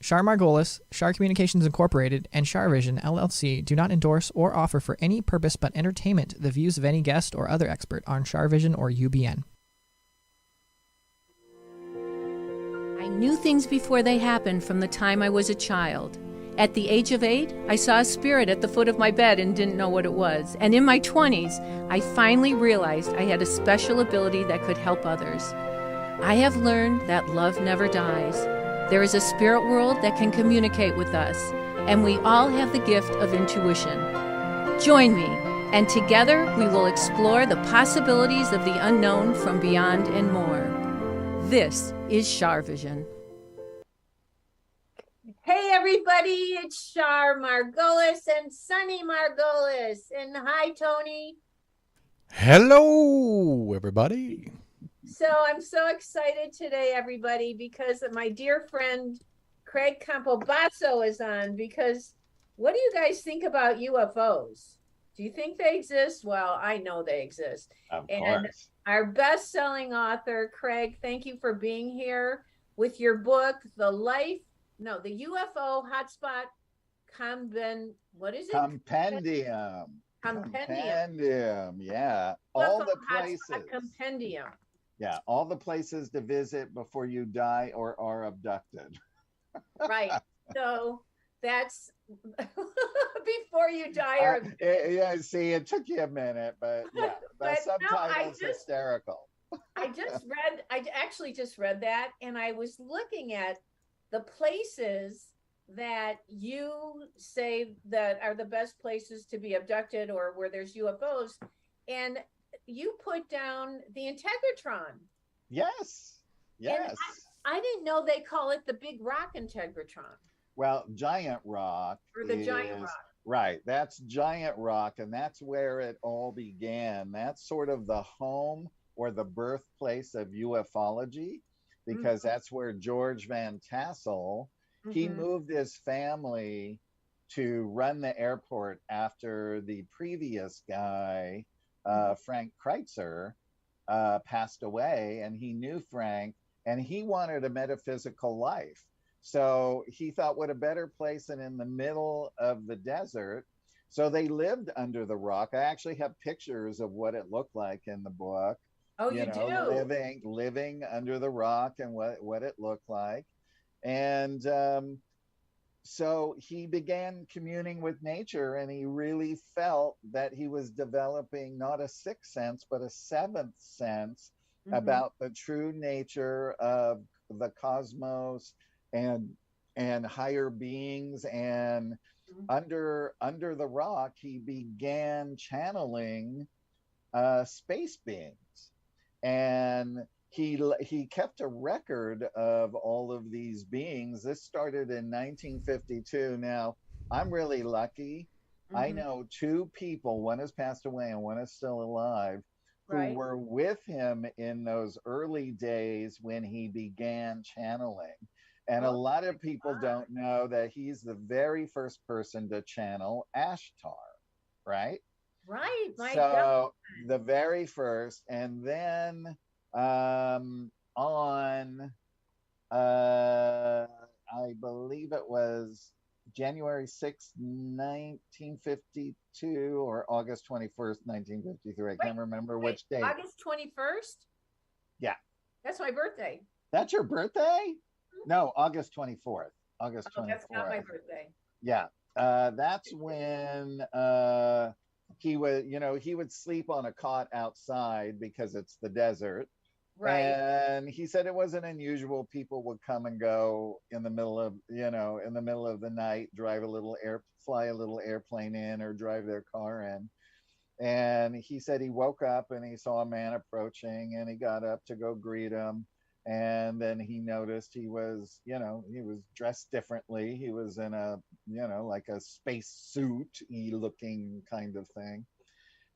Char Margolis, Char Communications Incorporated, and CharVision LLC do not endorse or offer for any purpose but entertainment the views of any guest or other expert on CharVision or UBN. I knew things before they happened from the time I was a child. At the age of 8, I saw a spirit at the foot of my bed and didn't know what it was. And in my 20s, I finally realized I had a special ability that could help others. I have learned that love never dies. There is a spirit world that can communicate with us, and we all have the gift of intuition. Join me, and together we will explore the possibilities of the unknown from beyond and more. This is CharVision. Hey everybody, it's Char Margolis and Sunny Margolis. And hi, Tony. Hello, everybody. So I'm so excited today, everybody, because my dear friend Craig Campobasso is on. Because what do you guys think about UFOs? Do you think they exist? Well, I know they exist. Of and course. Our best-selling author, Craig, thank you for being here with your book, The UFO Hotspot what is it? Compendium. Yeah. All the places. Compendium. Yeah. All the places to visit before you die or are abducted. Right. So that's before you die or yeah. See, it took you a minute, but yeah. The subtitle's hysterical. I actually just read that, and I was looking at the places that you say that are the best places to be abducted or where there's UFOs, and you put down the Integratron. Yes. And I didn't know they call it the Big Rock Integratron. Well, Giant Rock. Or the Giant Rock. Right. That's Giant Rock, and that's where it all began. That's sort of the home or the birthplace of ufology, because that's where George Van Tassel, he moved his family to run the airport after the previous guy, Frank Kreitzer, passed away, and he knew Frank, and he wanted a metaphysical life. So he thought, what a better place than in the middle of the desert. So they lived under the rock. I actually have pictures of what it looked like in the book. Oh, you do? Living under the rock and what it looked like. And so he began communing with nature, and he really felt that he was developing not a sixth sense, but a seventh sense about the true nature of the cosmos and higher beings. And under the rock, he began channeling space beings. And he kept a record of all of these beings. This started in 1952. Now, I'm really lucky. I know 2 people, one has passed away and one is still alive, who were with him in those early days when he began channeling. And a lot of people don't know that he's the very first person to channel Ashtar, right? Right. So the very first, and then I believe it was January 6th, 1952 or August 21st, 1953. I can't remember which day. August 21st? Yeah. That's my birthday. That's your birthday? No, August 24th. August 24th. That's not my birthday. Yeah. That's when he would sleep on a cot outside because it's the desert. Right. And he said it wasn't unusual. People would come and go in the middle of the night, fly a little airplane in or drive their car in. And he said he woke up and he saw a man approaching, and he got up to go greet him. And then he noticed he was dressed differently. He was in a, like a space suit-y looking kind of thing.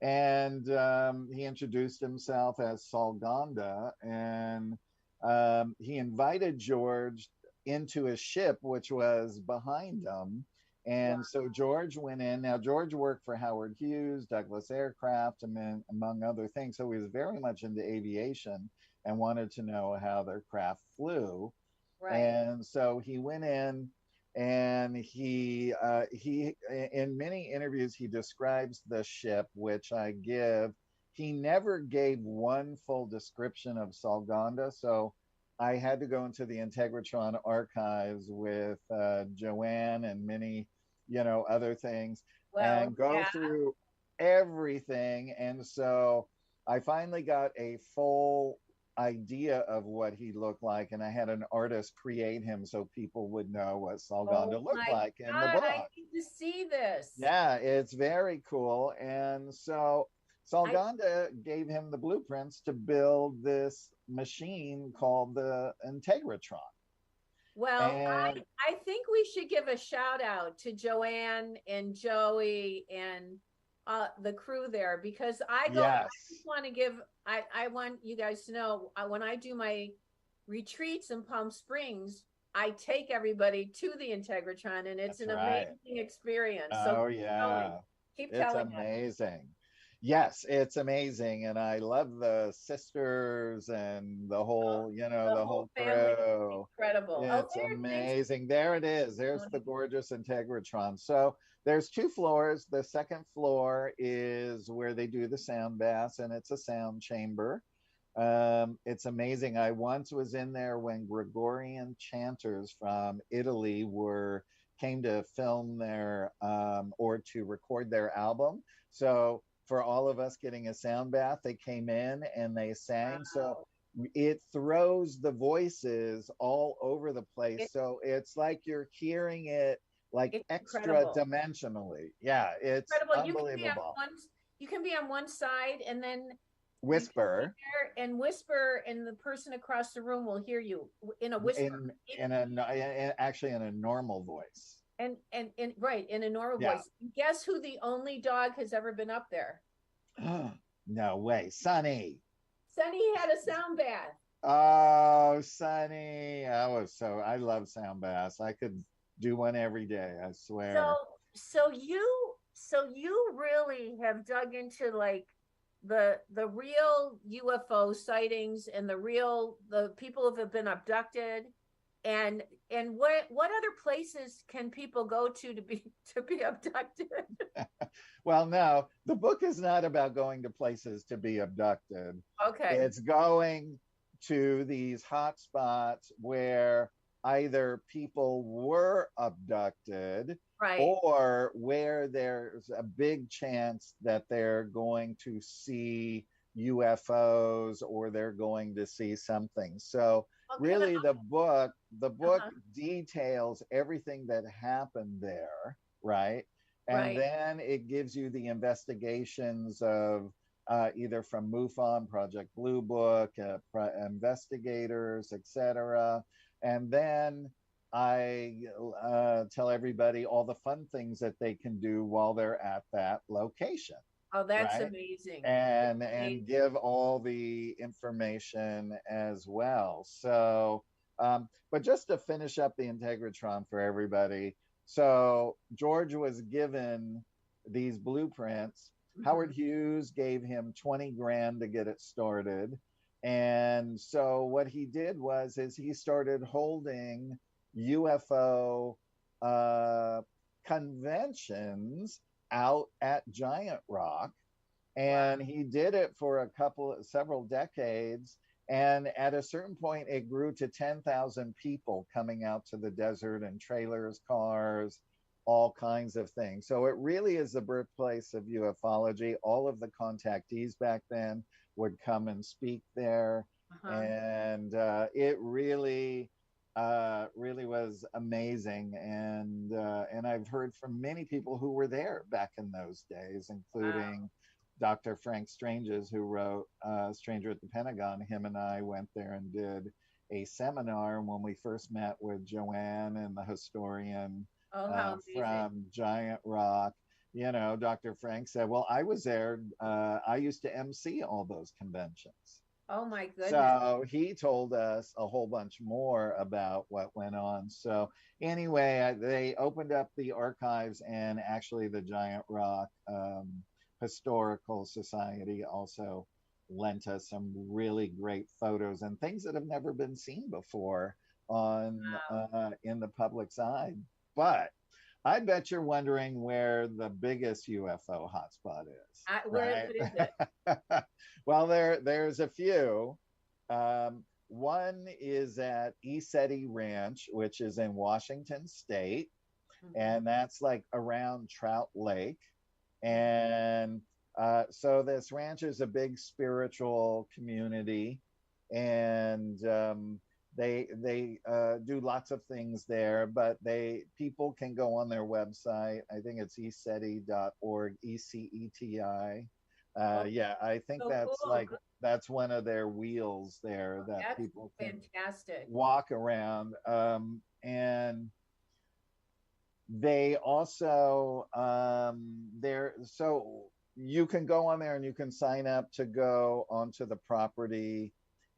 And he introduced himself as Salganda, and he invited George into his ship, which was behind him. And so George went in. Now, George worked for Howard Hughes, Douglas Aircraft, and among other things. So he was very much into aviation and wanted to know how their craft flew. Right. And so he went in, And he in many interviews he describes the ship, which I give. He never gave one full description of Salganda, so I had to go into the Integratron archives with Joanne and many, other things, Well, and go yeah. through everything. And so I finally got a full idea of what he looked like, and I had an artist create him so people would know what Oh Salganda looked my like in the God, I book. need to see this. Yeah, it's very cool. And so I Salganda gave him the blueprints to build this machine called the Integratron. Well, And I think we should give a shout out to Joanne and Joey and the crew there, because I yes, just want to give, I want you guys to know, when I do my retreats in Palm Springs, I take everybody to the Integratron, and it's that's an right. amazing experience. So Oh, keep going. yeah. Keep It's telling us. amazing. Yes, it's amazing. And I love the sisters and the whole, The the whole whole family is crew. incredible. Oh, It's thanks for amazing. There it is. There's the gorgeous Integratron. So there's two floors. The second floor is where they do the sound baths, and it's a sound chamber. It's amazing. I once was in there when Gregorian chanters from Italy were came to film their or to record their album. So for all of us getting a sound bath, they came in and they sang. So wow. it throws the voices all over the place. It, So it's like you're hearing it like it's extra incredible. dimensionally. Yeah, it's Incredible. unbelievable. You can be on one side, and then you can be Whisper there and whisper, and the person across the room will hear you in a whisper. actually in a normal voice. And right, in a normal Yeah. voice. Guess who the only dog has ever been up there? No way, Sonny. Sunny had a sound bath. Oh, Sonny. I love sound baths. I could do one every day, I So swear. so you really have dug into like the real UFO sightings, and the people who have been abducted, and what other places can people go to be abducted? Well, no, the book is not about going to places to be abducted. Okay. It's going to these hot spots where either people were abducted Right. or where there's a big chance that they're going to see UFOs or they're going to see something. So Okay. really the book Uh-huh. details everything that happened there, right? And Right. then it gives you the investigations of either from MUFON, Project Blue Book, investigators, etc. And then I tell everybody all the fun things that they can do while they're at that location, Oh, that's right? amazing. And give all the information as well. So, but just to finish up the Integratron for everybody, so George was given these blueprints. Howard Mhm. Hughes gave him 20 grand to get it started. And so what he did is he started holding UFO uh, conventions out at Giant Rock, Wow. and he did it for several decades. And at a certain point it grew to 10,000 people coming out to the desert, and trailers, cars, all kinds of things. So it really is the birthplace of ufology. All of the contactees back then would come and speak there. Uh-huh. And it really was amazing. And I've heard from many people who were there back in those days, Wow. including Dr. Frank Stranges, who wrote Stranger at the Pentagon. Him and I went there and did a seminar. And when we first met with Joanne and the historian Oh, how amazing. from Giant Rock, Dr. Frank said, well, I was there. I used to MC all those conventions. Oh my goodness. So he told us a whole bunch more about what went on. So anyway, they opened up the archives, and actually the Giant Rock Historical Society also lent us some really great photos and things that have never been seen before on Wow. in the public's eye. But I bet you're wondering where the biggest UFO hotspot is. What is it? Well, there's a few. One is at ESETI Ranch, which is in Washington State, and that's like around Trout Lake. And so this ranch is a big spiritual community, and they do lots of things there, but people can go on their website. I think it's eseti.org, ECETI. Yeah, I think So that's cool. like that's one of their wheels there that That's people can fantastic. walk around. And they also so you can go on there and you can sign up to go onto the property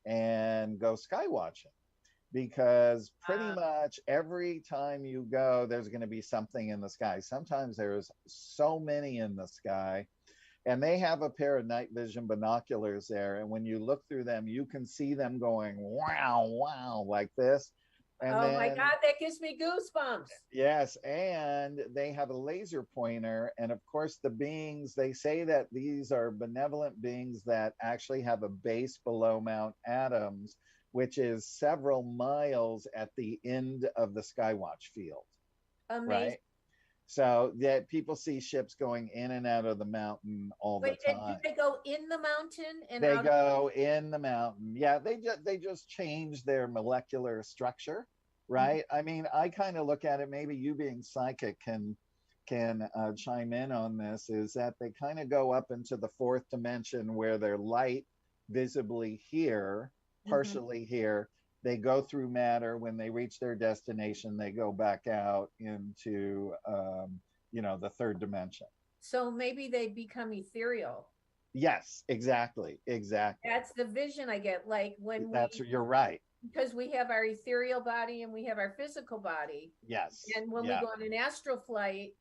and go sky watching, because pretty much every time you go there's going to be something in the sky. Sometimes there's so many in the sky, and they have a pair of night vision binoculars there, and when you look through them you can see them going wow wow like this. And oh my God, that gives me goosebumps. Yes, and they have a laser pointer, and of course the beings, they say that these are benevolent beings that actually have a base below Mount Adams, which is several miles at the end of the Skywatch field. Amazing. Right? So that people see ships going in and out of the mountain all the time. Do they go in the mountain and they out go in the mountain? Yeah, they just change their molecular structure, right? I mean, I kind of look at it, maybe you being psychic can chime in on this, is that they kind of go up into the fourth dimension where they're light visibly here, partially here. They go through matter. When they reach their destination, they go back out into, the third dimension. So maybe they become ethereal. Yes, exactly. That's the vision I get. Like when you're right. Because we have our ethereal body and we have our physical body. Yes. And when we go on an astral flight,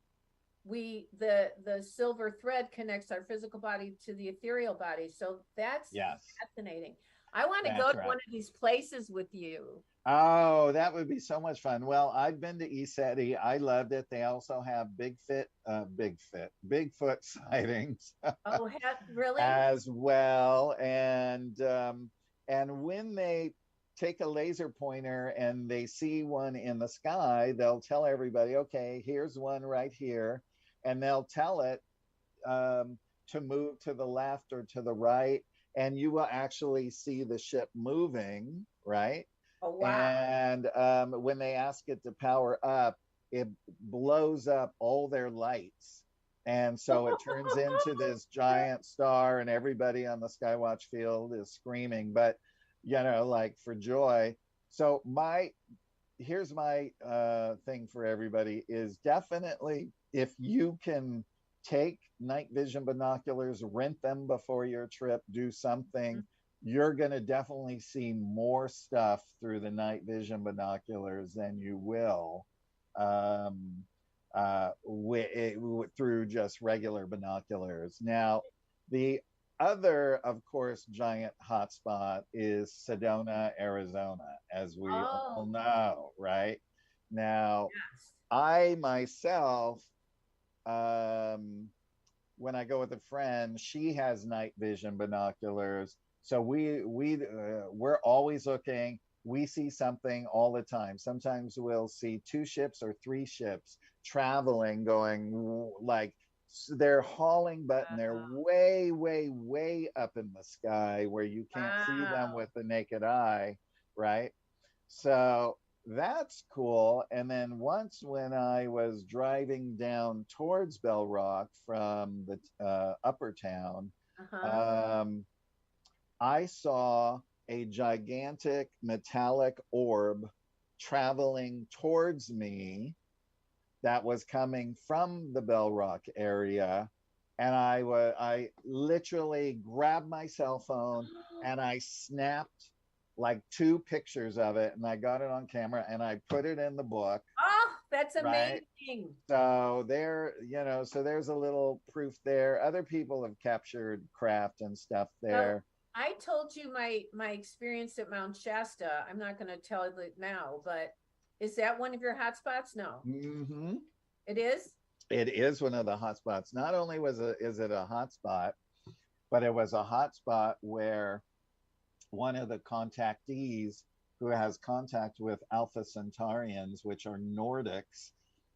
the silver thread connects our physical body to the ethereal body. So that's fascinating. I want to go to one of these places with you. Oh, that would be so much fun. Well, I've been to ESETI. I loved it. They also have Bigfoot sightings. Oh, really? As well. And when they take a laser pointer and they see one in the sky, they'll tell everybody, okay, here's one right here. And they'll tell it to move to the left or to the right. And you will actually see the ship moving, right? Oh, wow. And when they ask it to power up, it blows up all their lights. And so it turns into this giant star, and everybody on the Skywatch field is screaming, but, like for joy. So here's my thing for everybody is definitely, if you can take night vision binoculars, rent them before your trip, do something, you're going to definitely see more stuff through the night vision binoculars than you will through just regular binoculars. Now, the other, of course, giant hotspot is Sedona, Arizona, as we all know, right? Now, I myself, when I go with a friend, she has night vision binoculars. So we're always looking. We see something all the time. Sometimes we'll see 2 ships or 3 ships traveling, going like they're hauling butt, and they're way, way, way up in the sky where you can't see them with the naked eye, right? So that's cool. And then once when I was driving down towards Bell Rock from the upper town, I saw a gigantic metallic orb traveling towards me that was coming from the Bell Rock area. And I literally grabbed my cell phone and I snapped like 2 pictures of it, and I got it on camera and I put it in the book. Oh, that's amazing. Right? So there's a little proof there. Other people have captured craft and stuff there. I told you my experience at Mount Shasta. I'm not going to tell it now, but Is that one of your hotspots? No, Mm-hmm. it is. It is one of the hotspots. Not only is it a hotspot, but it was a hotspot where one of the contactees who has contact with Alpha Centaurians, which are Nordics,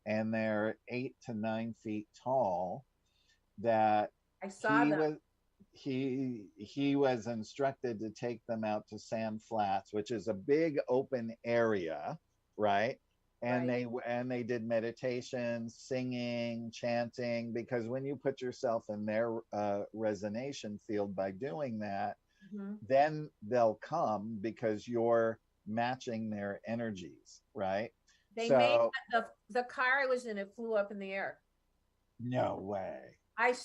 and they're 8 to 9 feet tall, that I saw he them. was he was instructed to take them out to Sand Flats, which is a big open area, right? And Right. they did meditation, singing, chanting, because when you put yourself in their resonation field by doing that, Mhm. then they'll come because you're matching their energies, right? They made So the car I was in. It flew up in the air. no way. I'm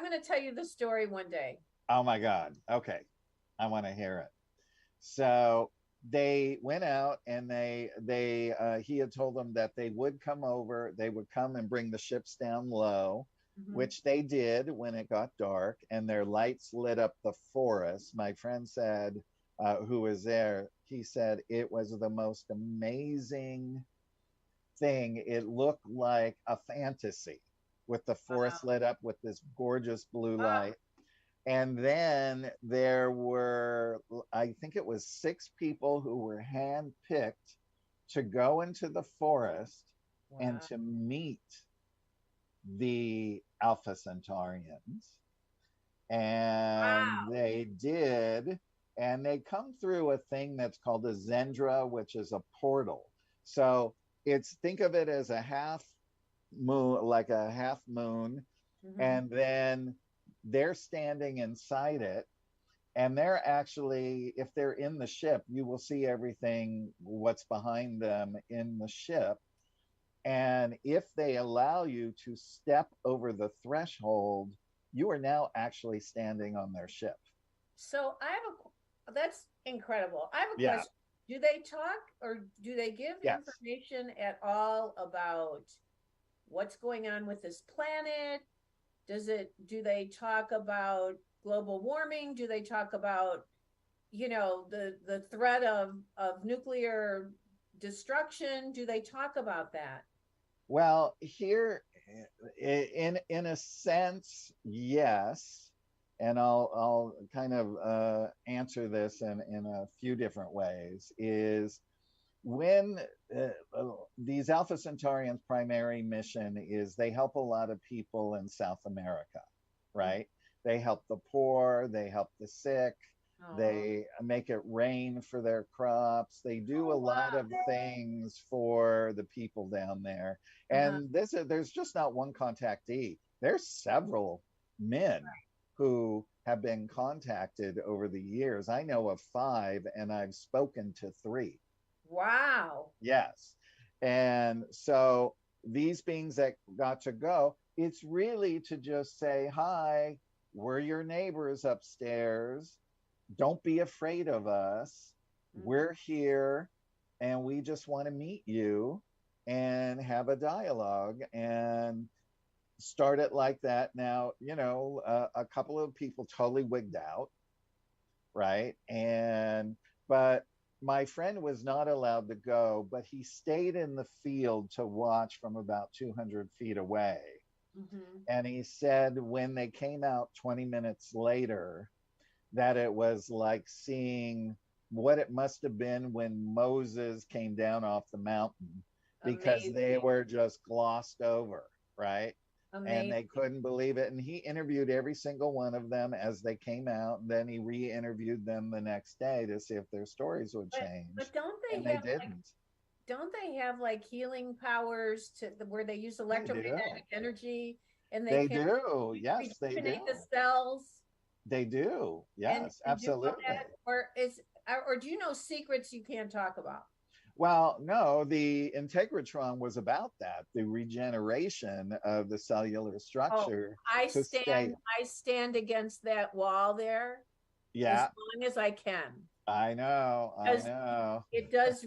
going to tell you the story one day. Oh my God. Okay. I want to hear it. So they went out and they he had told them that they would come over, they would come and bring the ships down low, Mhm. which they did when it got dark, and their lights lit up the forest. My friend said, who was there, he said it was the most amazing thing. It looked like a fantasy with the Wow. forest lit up with this gorgeous blue Ah, light. And then there were, I think it was 6 people who were handpicked to go into the forest and wow. to meet the Alpha Centaurians. And they did. And they come through a thing that's called a Zendra, which is a portal. So think of it as a half moon, like a half moon, Mhm. and then they're standing inside it, and they're actually, if they're in the ship, you will see everything what's behind them in the ship, and if they allow you to step over the threshold, you are now actually standing on their ship. So that's incredible. I have a Yeah. question. Do they talk or do they give Yes. information at all about what's going on with this planet? Do they talk about global warming? Do they talk about, the threat of nuclear destruction? Do they talk about that? Well, here, in a sense, yes, and I'll kind of answer this in a few different ways. Is when these Alpha Centaurians' primary mission is they help a lot of people in South America, right? They help the poor, they help the sick, Oh, they make it rain for their crops. They do a oh lot wow. of things for the people down there. Uh-huh. And there's just not one contactee. There's several men who have been contacted over the years. I know of 5, and I've spoken to 3. Wow. Yes. And so these beings that got to go, it's really to just say, hi, we're your neighbors upstairs. Don't be afraid of us. Mhm. We're here and we just want to meet you and have a dialogue and start it like that. Now, a couple of people totally wigged out, right? But my friend was not allowed to go, but he stayed in the field to watch from about 200 feet away. Mhm. And he said when they came out 20 minutes later, that it was like seeing what it must have been when Moses came down off the mountain, because they Amazing. were just glossed over, right? And they Amazing. couldn't believe it. And he interviewed every single one of them as they came out. And then he re interviewed them the next day to see if their stories would But change. don't And they they have like didn't. don't they have like healing powers where they use They do. electromagnetic energy and they They can do. Yes, they do. rejuvenate the cells They do. and Yes, do all absolutely. that? Or do you know secrets you can't talk about? Well, no, the Integratron was about that, the regeneration of the cellular Oh, structure I to stay. stand I stand against that wall there as Yeah, long as I can. I know. I Because know. it does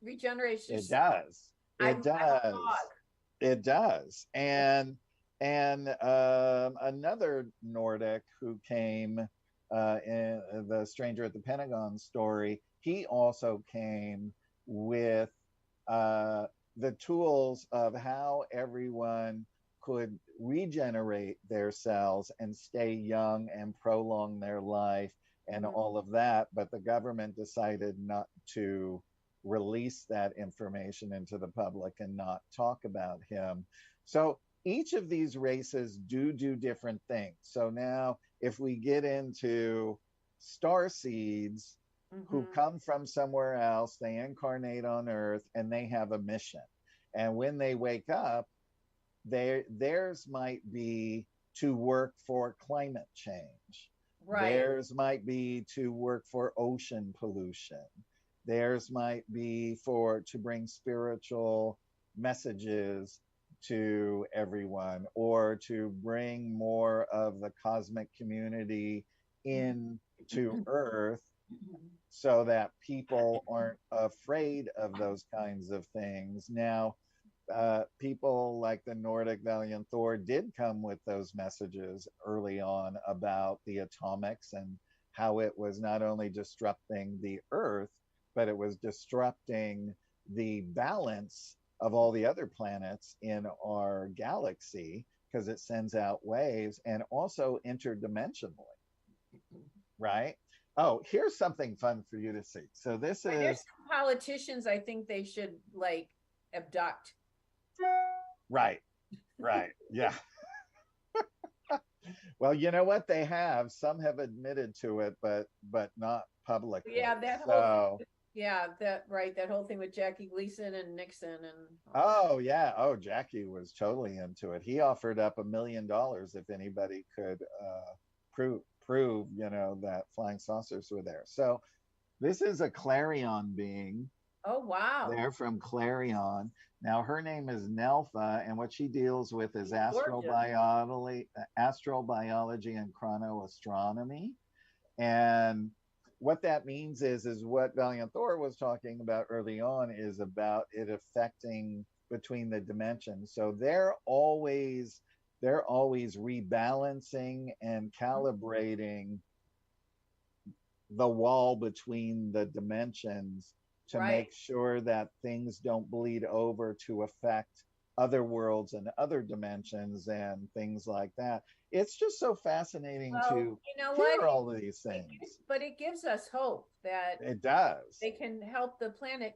regenerate your It cells. does. It I'm a does. dog. It does. And another Nordic who came in the Stranger at the Pentagon story, he also came with the tools of how everyone could regenerate their cells and stay young and prolong their life and all of that. But the government decided not to release that information into the public and not talk about him. So each of these races do different things. So now, if we get into star seeds who come from somewhere else, they incarnate on Earth and they have a mission. And when they wake up, theirs might be to work for climate change. Right. Theirs might be to work for ocean pollution. Theirs might be to bring spiritual messages to everyone, or to bring more of the cosmic community into Earth so that people aren't afraid of those kinds of things. Now, people like the Nordic Valiant Thor did come with those messages early on about the atomics and how it was not only disrupting the Earth, but it was disrupting the balance of all the other planets in our galaxy, because it sends out waves, and also interdimensionally, right? Oh, here's something fun for you to see. So this is... There's some politicians I think they should like abduct. Right, yeah. Well, you know what? They have. Some have admitted to it, but not publicly. Yeah, that whole that whole thing with Jackie Gleason and Nixon and oh yeah, oh Jackie was totally into it. He offered up $1 million if anybody could prove that flying saucers were there. So this is a Clarion being. Oh wow. They're from Clarion. Now her name is Nelfa, and what she deals with is astrobiology and chronoastronomy. And what that means is what Valiant Thor was talking about early on, is about it affecting between the dimensions. So they're always rebalancing and calibrating the wall between the dimensions to make sure that things don't bleed over to affect other worlds and other dimensions and things like that. It's just so fascinating to hear all of these things. But it gives us hope that it does. They can help the planet.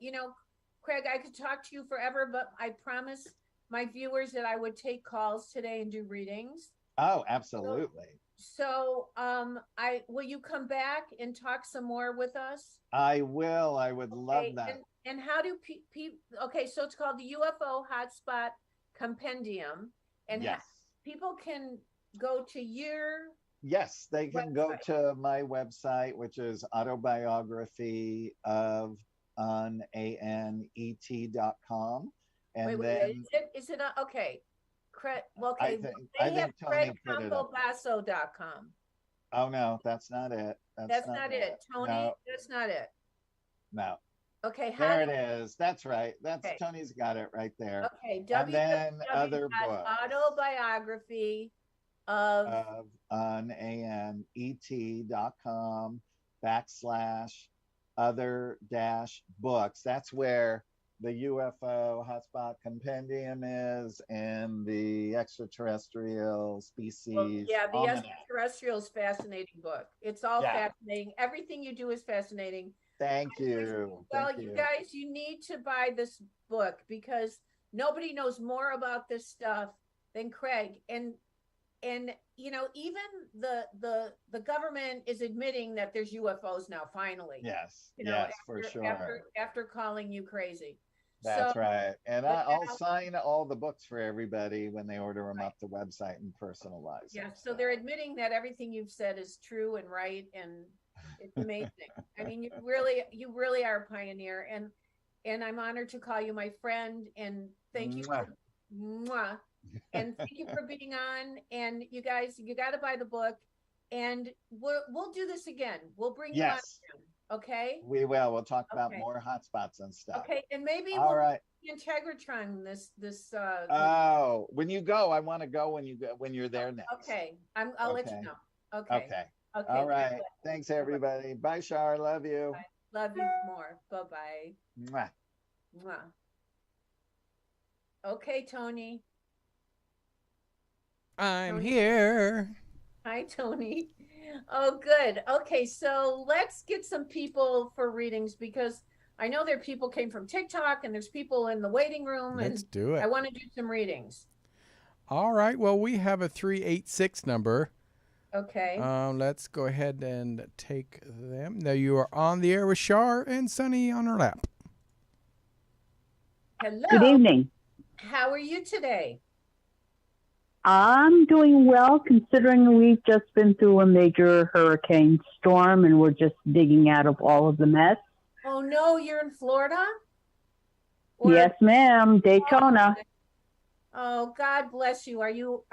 Craig, I could talk to you forever, but I promised my viewers that I would take calls today and do readings. Oh, absolutely. So, will you come back and talk some more with us? I will. I would love that. And how do people? Okay, so it's called the UFO Hotspot Compendium, and people can go to your. Yes, they can go to my website, which is autobiography of unanet.com, and then is it okay? Okay, I think Craig Campobasso.com. Oh no, that's not it. That's not it. Tony, no. That's not it. No. Okay, there it is. That's right. That's Tony's got it right there. Okay, and then other books. Autobiography of unanet.com/other-books. That's where the UFO Hotspot Compendium is, and the extraterrestrial species. Well, yeah, the extraterrestrial is fascinating book. It's all fascinating. Everything you do is fascinating. Thank you. Well, you guys, you need to buy this book because nobody knows more about this stuff than Craig. And even the government is admitting that there's UFOs now, finally. Yes, for sure. After calling you crazy. That's right. And I'll sign all the books for everybody when they order them off the website and personalize them. So they're admitting that everything you've said is true and right, and it's amazing. I mean, you really are a pioneer, and I'm honored to call you my friend, and thank you. And thank you for being on. And you guys, you got to buy the book, and we'll do this again. We'll bring you on soon. Okay. We will. We'll talk about more hotspots and stuff. Okay, and maybe we'll Integratron this. Oh, when you go, I want to go when you're there next. Okay, I'll let you know. Okay. All right. Thanks, everybody. Bye, Char. Love you. Bye. Love you more. Bye-bye. Mwah. Mwah. Okay, Tony. I'm Tony. here. Hi, Tony. Oh, good. Okay, so let's get some people for readings because I know there are people came from TikTok and there's people in the waiting room Let's and do I it. want to do some readings. All right. Well, we have a 386 number. Okay. Let's go ahead and take them. Now you are on the air with Char and Sunny on her lap. Hello. Good evening. How are you today? I'm doing well considering we've just been through a major hurricane storm and we're just digging out of all of the mess. Oh no, you're in Florida? Or- Yes, ma'am. Daytona. Oh, God bless you. Do you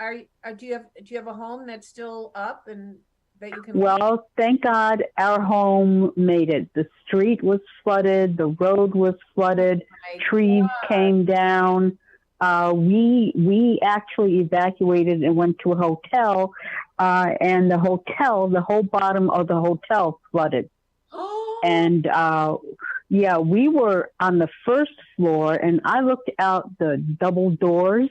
have a home that's still up and that you can Well, thank God our home made it. The street was flooded. The road was flooded. My Trees God. came down. We actually evacuated and went to a hotel, and the whole bottom of the hotel flooded. Oh, And yeah, we were on the first floor, and I looked out the double doors,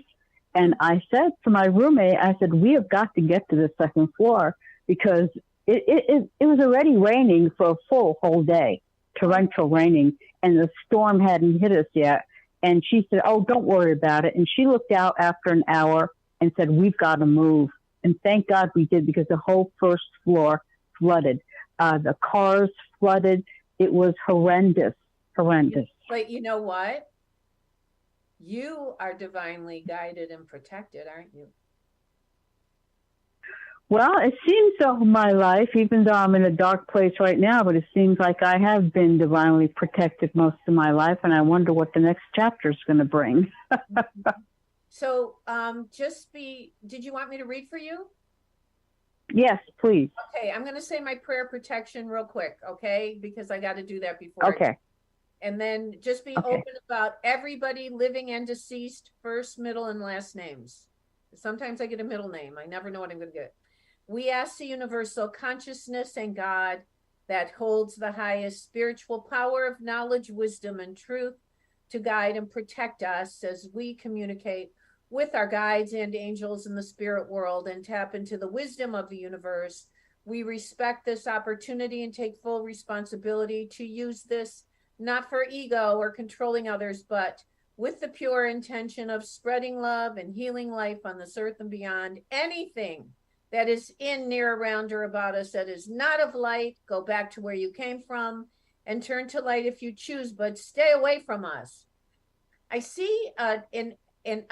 and I said to my roommate, I said, we have got to get to the second floor because it was already raining for a whole day, torrential raining, and the storm hadn't hit us yet. And she said, oh, don't worry about it. And she looked out after an hour and said, we've got to move. And thank God we did because the whole first floor flooded. The cars flooded. It was horrendous. but you know what? You are divinely guided and protected, aren't you? Well, it seems so in my life, even though I'm in a dark place right now, but it seems like I have been divinely protected most of my life, and I wonder what the next chapter is going to bring. So, did you want me to read for you? Yes, please. Okay, I'm going to say my prayer protection real quick, okay? Because I got to do that before. Okay. And then just be Okay. open about everybody living and deceased, first, middle, and last names. Sometimes I get a middle name. I never know what I'm going to get. We ask the universal consciousness and God that holds the highest spiritual power of knowledge, wisdom, and truth to guide and protect us as we communicate with our guides and angels in the spirit world and tap into the wisdom of the universe. We respect this opportunity and take full responsibility to use this not for ego or controlling others, but with the pure intention of spreading love and healing life on this earth and beyond. Anything that is in, near, around, or about us that is not of light, go back to where you came from and turn to light if you choose, but stay away from us. I see an Anne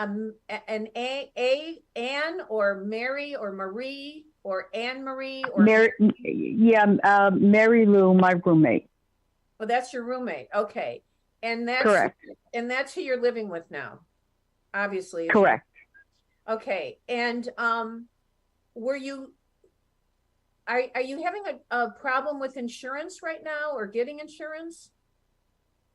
or Mary or Marie or Anne Marie or Mary Lou, my roommate. Oh, that's your roommate. Okay. And that's Correct. And that's who you're living with now, obviously. Correct. Okay. And are you having a problem with insurance right now or getting insurance?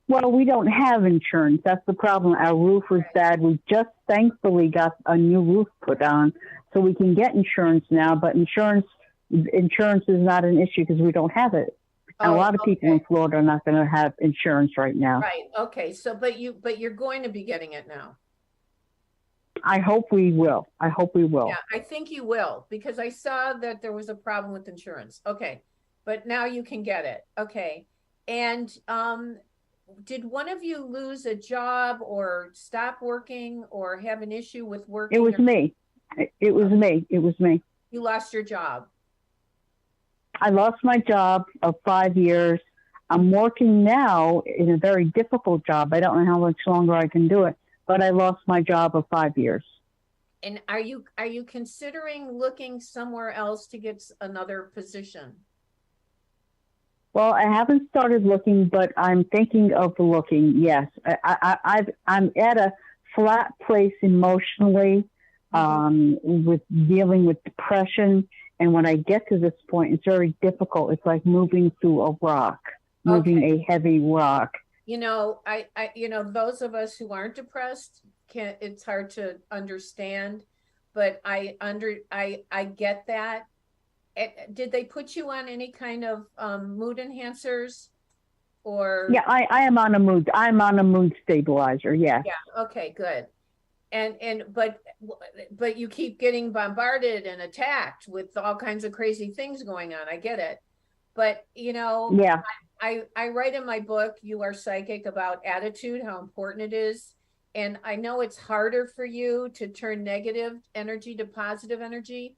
Well, we don't have insurance. That's the problem. Our roof was bad. We just thankfully got a new roof put on, so we can get insurance now. But insurance is not an issue because we don't have it. And a lot of people in Florida are not going to have insurance right now. Right. Okay. So, but you're going to be getting it now. I hope we will. Yeah, I think you will because I saw that there was a problem with insurance. Okay. But now you can get it. Okay. And did one of you lose a job or stop working or have an issue with working? It was me. It was me. You lost your job. I lost my job of 5 years. I'm working now in a very difficult job. I don't know how much longer I can do it, but I lost my job of 5 years. And are you considering looking somewhere else to get another position? Well, I haven't started looking, but I'm thinking of looking. Yes, I'm at a flat place emotionally, with dealing with depression. And when I get to this point, it's very difficult. It's like moving through a rock, moving a heavy rock. You know, I those of us who aren't depressed it's hard to understand, but I get that. Did they put you on any kind of mood enhancers or? Yeah, I am on a mood. I'm on a mood stabilizer. Yes. Yeah. Okay, good. but you keep getting bombarded and attacked with all kinds of crazy things going on. I get it. But, you know, Yeah. I write in my book, You Are Psychic, about attitude, how important it is. And I know it's harder for you to turn negative energy to positive energy,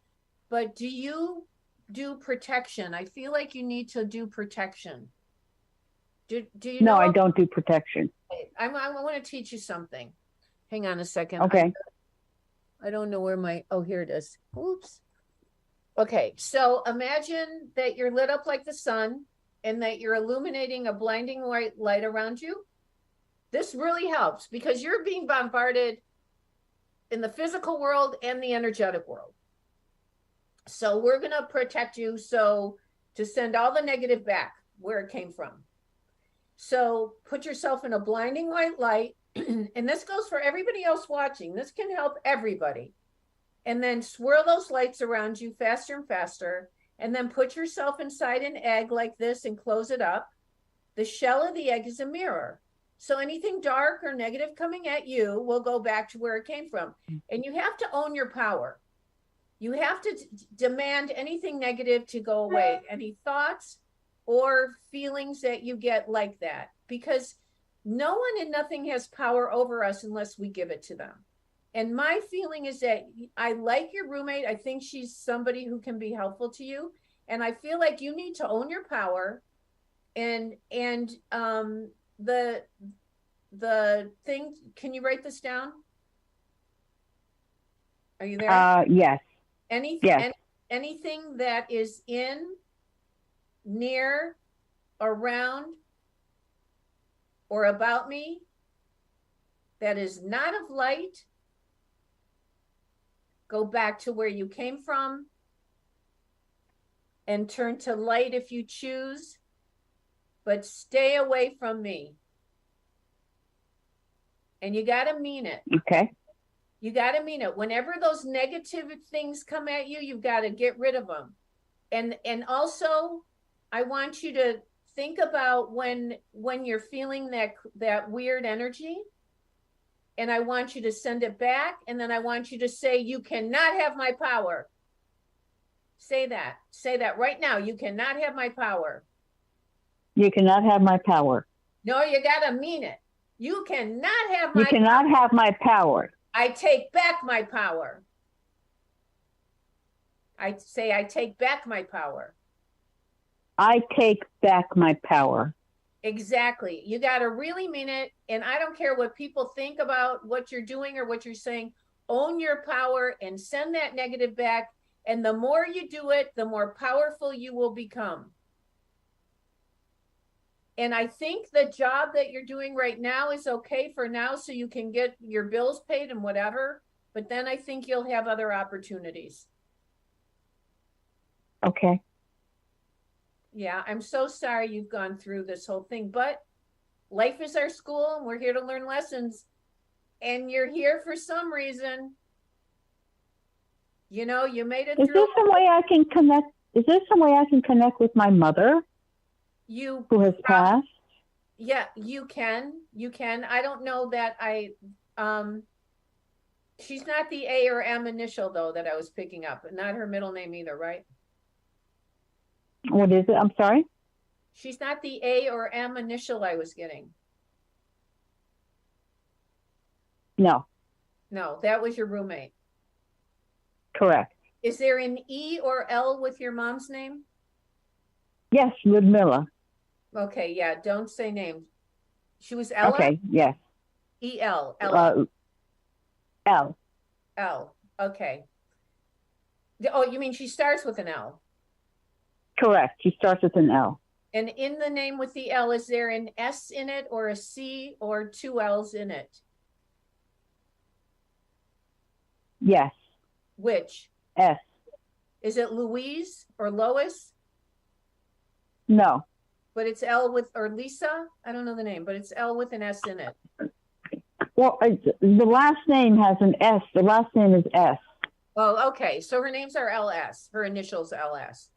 but do you do protection? I feel like you need to do protection. Do you No, know? I don't do protection. I want to teach you something. Hang on a second. Okay. I don't know where oh, here it is. Oops. Okay, so imagine that you're lit up like the sun and that you're illuminating a blinding white light around you. This really helps because you're being bombarded in the physical world and the energetic world. So we're going to protect you to send all the negative back where it came from. So put yourself in a blinding white light, and this goes for everybody else watching. This can help everybody. And then swirl those lights around you faster and faster, and then put yourself inside an egg like this and close it up. The shell of the egg is a mirror. So anything dark or negative coming at you will go back to where it came from. And you have to own your power. You have to demand anything negative to go away, any thoughts or feelings that you get like that, because no one and nothing has power over us unless we give it to them. And my feeling is that I like your roommate. I think she's somebody who can be helpful to you. And I feel like you need to own your power. And the thing, can you write this down? Are you there? Yes. Anything that is in, near, around, or about me that is not of light, go back to where you came from and turn to light if you choose, but stay away from me. And you got to mean it. Okay. You got to mean it. Whenever those negative things come at you, you've got to get rid of them. And also, I want you to think about when you're feeling that weird energy, and I want you to send it back, and then I want you to say, you cannot have my power. Say that right now. You cannot have my power. You cannot have my power. No, you got to mean it. You cannot have You cannot have my power. I take back my power. I say, I take back my power. I take back my power. Exactly. You got to really mean it. And I don't care what people think about what you're doing or what you're saying. Own your power and send that negative back. And the more you do it, the more powerful you will become. And I think the job that you're doing right now is okay for now, so you can get your bills paid and whatever. But then I think you'll have other opportunities. Okay. Yeah, I'm so sorry you've gone through this whole thing, but life is our school and we're here to learn lessons. And you're here for some reason. You know, you made it through. Is there some way I can connect? Is there some way I can connect with my mother? Who has passed? Yeah, you can. You can. I don't know that she's not the A or M initial though that I was picking up, not her middle name either, right? What is it? I'm sorry? She's not the A or M initial I was getting. No. No, that was your roommate. Correct. Is there an E or L with your mom's name? Yes, Ludmilla. Okay, yeah, don't say names. She was Ella? Okay, yes. E-L, Ella. L. L, okay. Oh, you mean she starts with an L? Correct. She starts with an L. And in the name with the L, is there an S in it or a C or two L's in it? Yes. Which? S. Is it Louise or Lois? No. But it's L with, or Lisa? I don't know the name, but it's L with an S in it. Well, the last name has an S. The last name is S. Oh, okay. So her names are LS. Her initials LS.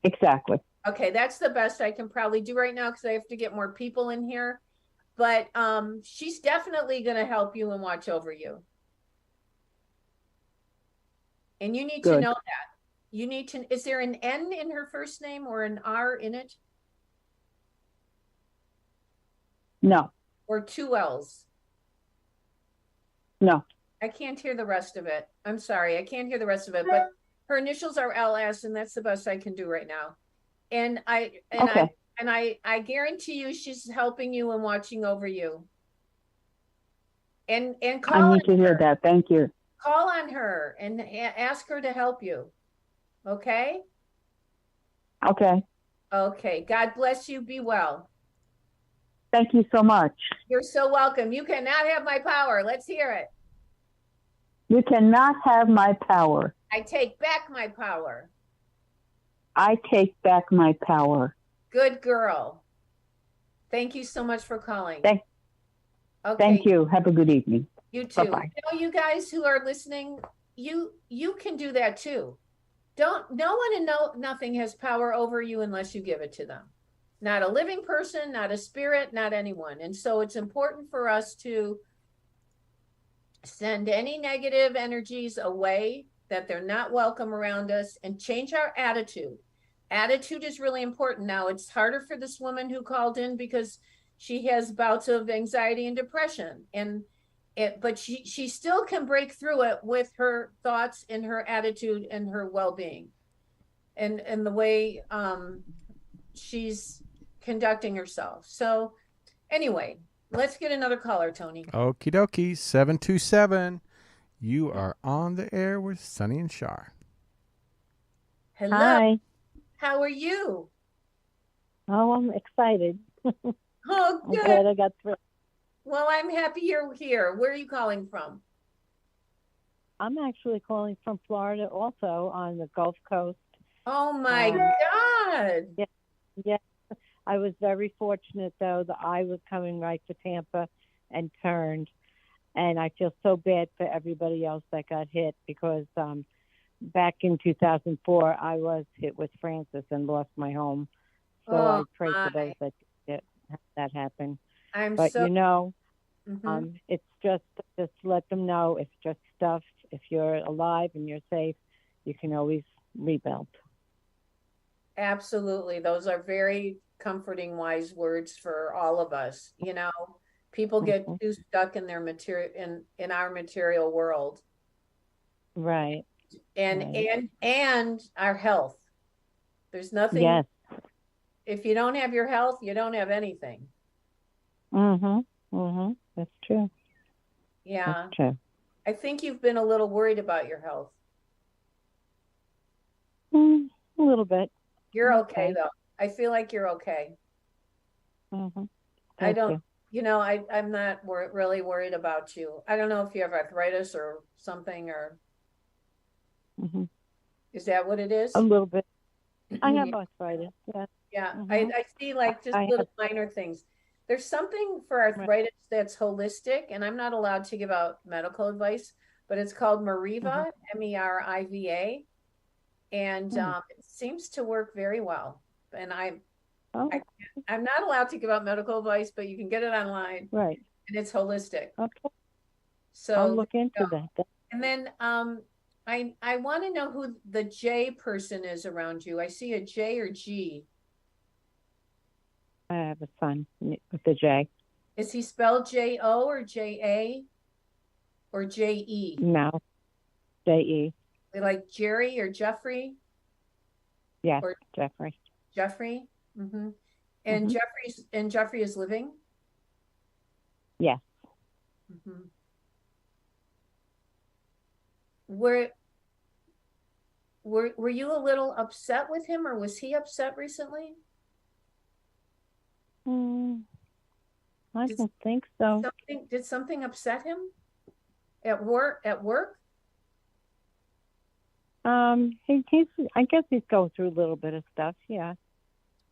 Exactly. Okay, that's the best I can probably do right now because I have to get more people in here. But she's definitely going to help you and watch over you. And you need to Good. know that. You need to, is there an N in her first name or an R in it? No, Or two L's? no. I can't hear the rest of it. I'm sorry. I can't hear the rest of it, but her initials are LS, and that's the best I can do right now. And Okay. I guarantee you she's helping you and watching over you. And I call need to on hear her. that. Thank you. Call on her and ask her to help you. Okay? Okay. Okay. God bless you. Be well. Thank you so much. You're so welcome. You cannot have my power. Let's hear it. You cannot have my power. I take back my power. I take back my power. Good girl. Thank you so much for calling. Thank you. Have a good evening. You too. Bye-bye. You know, you guys who are listening, you can do that too. No one and nothing has power over you unless you give it to them. Not a living person, not a spirit, not anyone. And so it's important for us to send any negative energies away, that they're not welcome around us, and change our attitude. Attitude is really important. Now, it's harder for this woman who called in because she has bouts of anxiety and depression, but she still can break through it with her thoughts and her attitude and her well-being, and the way she's conducting herself. So anyway, let's get another caller, Tony. Okie dokie, 727. You are on the air with Sunny and Char. Hello. Hi. How are you? Oh, I'm excited. Oh, I'm good. glad I got through. Well, I'm happy you're here. Where are you calling from? I'm actually calling from Florida, also on the Gulf Coast. Oh my God. Yeah. I was very fortunate, though. The eye was coming right for Tampa and turned. And I feel so bad for everybody else that got hit because back in 2004, I was hit with Francis and lost my home. So I pray for those that happened. But you know, it's just let them know it's just stuff. If you're alive and you're safe, you can always rebuild. Absolutely. Those are very comforting, wise words for all of us. You know, people get too stuck in their material, in our material world. Right. And our health. There's nothing. Yes. If you don't have your health, you don't have anything. That's true. Yeah. That's true. I think you've been a little worried about your health. A little bit. You're okay though. I feel like you're okay. I don't, I'm not really worried about you. I don't know if you have arthritis or something, or is that what it is? A little bit. I have arthritis. Yeah. Yeah. I see like just little minor things. There's something for arthritis that's holistic, and I'm not allowed to give out medical advice, but it's called Meriva, Meriva. And it seems to work very well. And I'm not allowed to give out medical advice, but you can get it online. Right. And it's holistic. Okay. So I'll look into that. And then I want to know who the J person is around you. I see a J or G. I have a son with a J. Is he spelled J-O or J-A or J-E? No. J-E. Like Jerry or Jeffrey? Yeah, or Jeffrey. Jeffrey? And Jeffrey is living? Yes. Were you a little upset with him, or was he upset recently? I don't think so. Did something upset him at work? I guess he's going through a little bit of stuff. Yeah.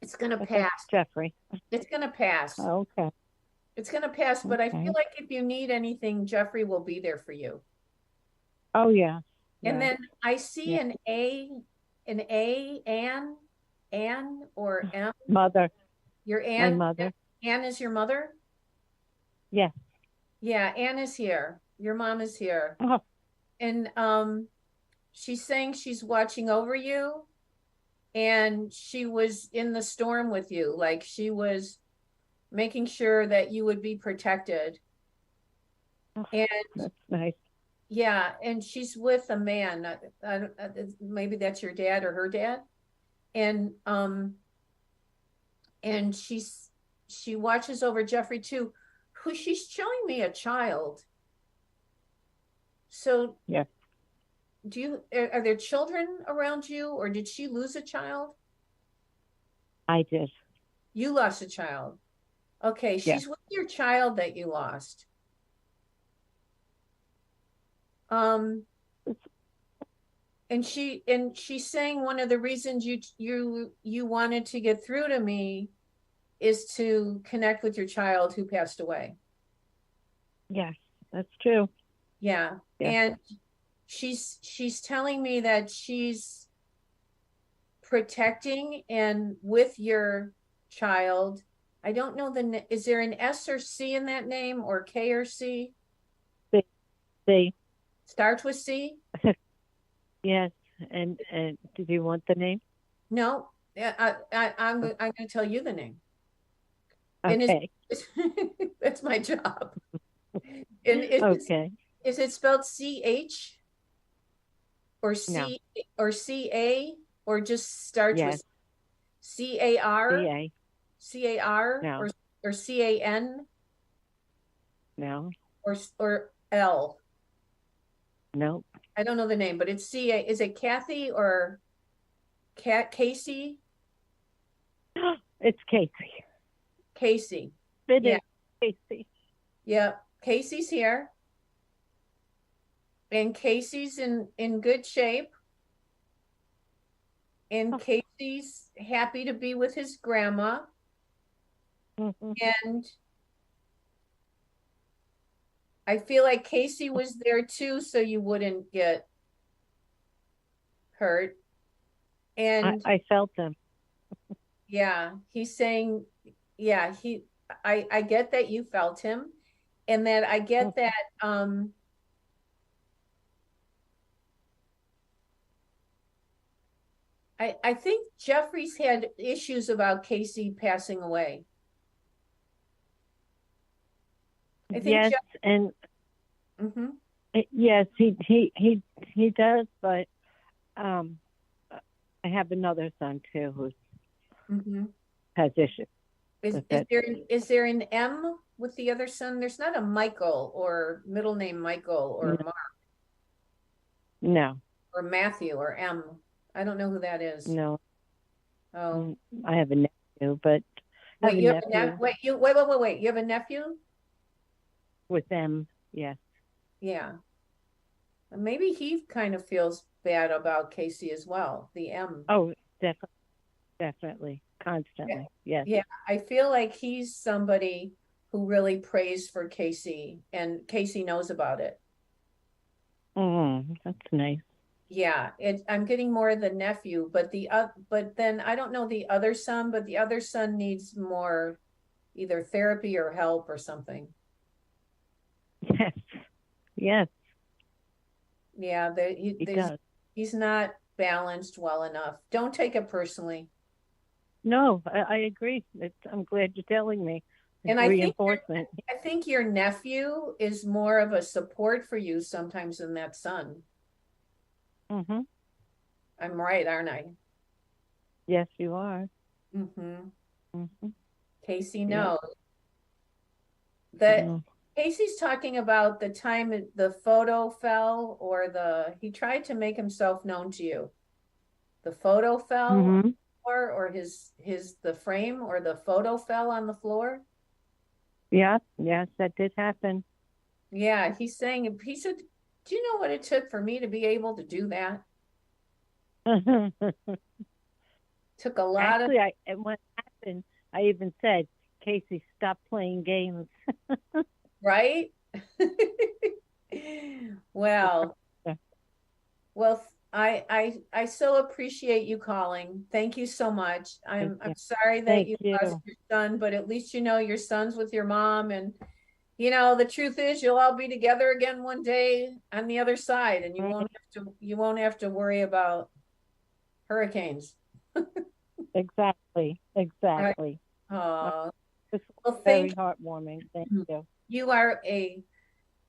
It's gonna pass, Jeffrey. It's gonna pass. Okay. It's gonna pass, but I feel like if you need anything, Jeffrey will be there for you. Oh yeah. And then I see an Ann or M. Mother. Your Ann. My mother. Ann is your mother? Yes. Yeah, Ann is here. Your mom is here. Oh. And she's saying she's watching over you, and she was in the storm with you. Like she was making sure that you would be protected. Oh, And that's nice. yeah, and she's with a man. Maybe that's your dad or her dad. And she watches over Jeffrey too, who she's showing me a child. So Yeah. Are there children around you, or did she lose a child? I did. You lost a child. Okay, she's with your child that you lost. And she's saying one of the reasons you wanted to get through to me is to connect with your child who passed away. Yes, that's true. Yeah. And she's telling me that she's protecting and with your child. I don't know is there an S or C in that name, or K or C? C. Starts with C? Yes. And did you want the name? No. I'm going to tell you the name. Okay. That's my job. And is it spelled CH or C No. or CA, or just starts with CAR? CAR? No. Or CAN? No. Or L? No. I don't know the name, but it's CA. Is it Kathy or Casey? It's Casey. Casey. It is Casey. Yeah. Casey's here. And Casey's in good shape. And Casey's happy to be with his grandma. Mm-hmm. And I feel like Casey was there too, so you wouldn't get hurt. And I felt them. Yeah, he's saying, yeah, I get that you felt him, and that I get that I think Jeffrey's had issues about Casey passing away. I think yes, he does, but I have another son too who has issues. Is there an M with the other son? There's not a Michael or middle name Michael or Mark. No. Or Matthew or M. I don't know who that is. No. Oh. I have a nephew, but wait. You have a nephew? With them, yes. Yeah. Maybe he kind of feels bad about Casey as well. The M. Oh, definitely, constantly. Yes. Yeah, I feel like he's somebody who really prays for Casey, and Casey knows about it. That's nice. Yeah, I'm getting more of the nephew, but then I don't know the other son, but the other son needs more either therapy or help or something. Yes. Yes. Yeah, he does. He's not balanced well enough. Don't take it personally. No, I agree. I'm glad you're telling me. It's and reinforcement. I think your nephew is more of a support for you sometimes than that son. Mm-hmm. I'm right, aren't I? Yes, you are. Mm-hmm. Mm-hmm. Casey knows. That Casey's talking about the time the photo fell, or he tried to make himself known to you. The photo fell on the floor, or the frame or the photo fell on the floor. Yeah, yes, that did happen. Yeah, he said, do you know what it took for me to be able to do that? Took a lot of... Actually, when it happened, I even said, Casey, stop playing games. Right? Well, I so appreciate you calling. Thank you so much. I'm sorry that you lost your son, but at least you know your son's with your mom, and you know, the truth is you'll all be together again one day on the other side, and you won't have to worry about hurricanes. Exactly. Exactly. Oh, It's well, very heartwarming. Thank you. you are a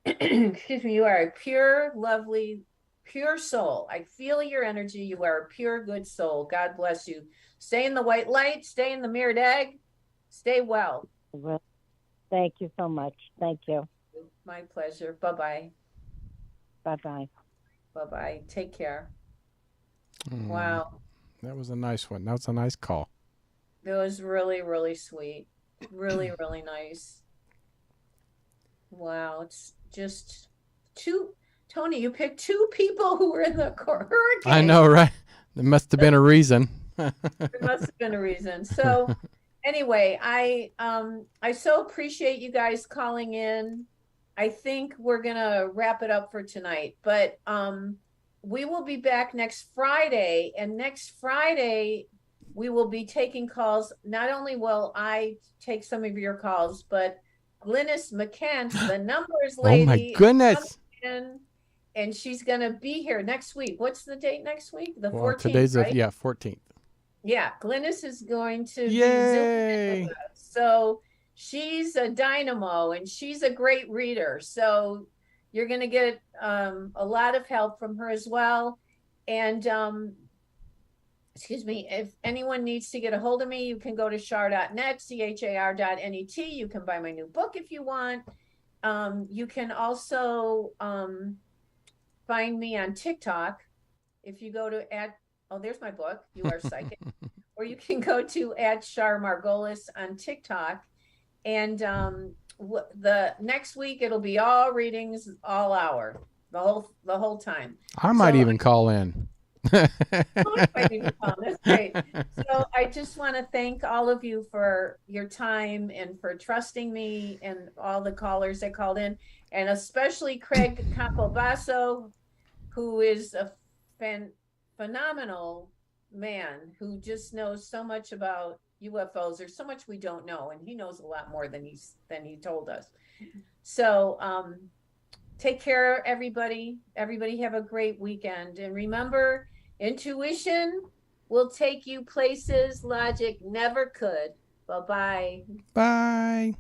excuse me, you are a pure, lovely, pure soul. I feel your energy. You are a pure, good soul. God bless you. Stay in the white light, stay in the mirrored egg, stay well. Well, thank you so much. Thank you. My pleasure. Bye-bye. Bye-bye. Bye-bye. Take care. Mm, Wow. that was a nice one. That was a nice call. It was really, really sweet. Really, really nice. Wow. It's just Tony, you picked two people who were in the hurricane. I know, right? There must have been a reason. There must have been a reason. So anyway, I so appreciate you guys calling in. I think we're gonna wrap it up for tonight, but we will be back next Friday, and next Friday we will be taking calls. Not only will I take some of your calls, but Glynis McCants, the numbers lady, Oh my goodness! And she's gonna be here next week. What's the date next week? The 14th. Today's right? 14th. Yeah, Glynis is going to be Yay! Zooming with us. So she's a dynamo and she's a great reader. So you're going to get a lot of help from her as well. And excuse me, if anyone needs to get a hold of me, you can go to char.net, char.net. You can buy my new book if you want. You can also find me on TikTok. If you go to oh, there's my book, You Are Psychic. Or you can go to @Char Margolis on TikTok. And the next week it'll be all readings, all hour, the whole time. I might even call in. That's great. So I just want to thank all of you for your time and for trusting me, and all the callers that called in, and especially Craig Campobasso, who is a phenomenal man who just knows so much about UFOs. There's so much we don't know, and he knows a lot more than he told us. So take care, everybody. Everybody have a great weekend, and remember, intuition will take you places logic never could. Bye-bye. Bye.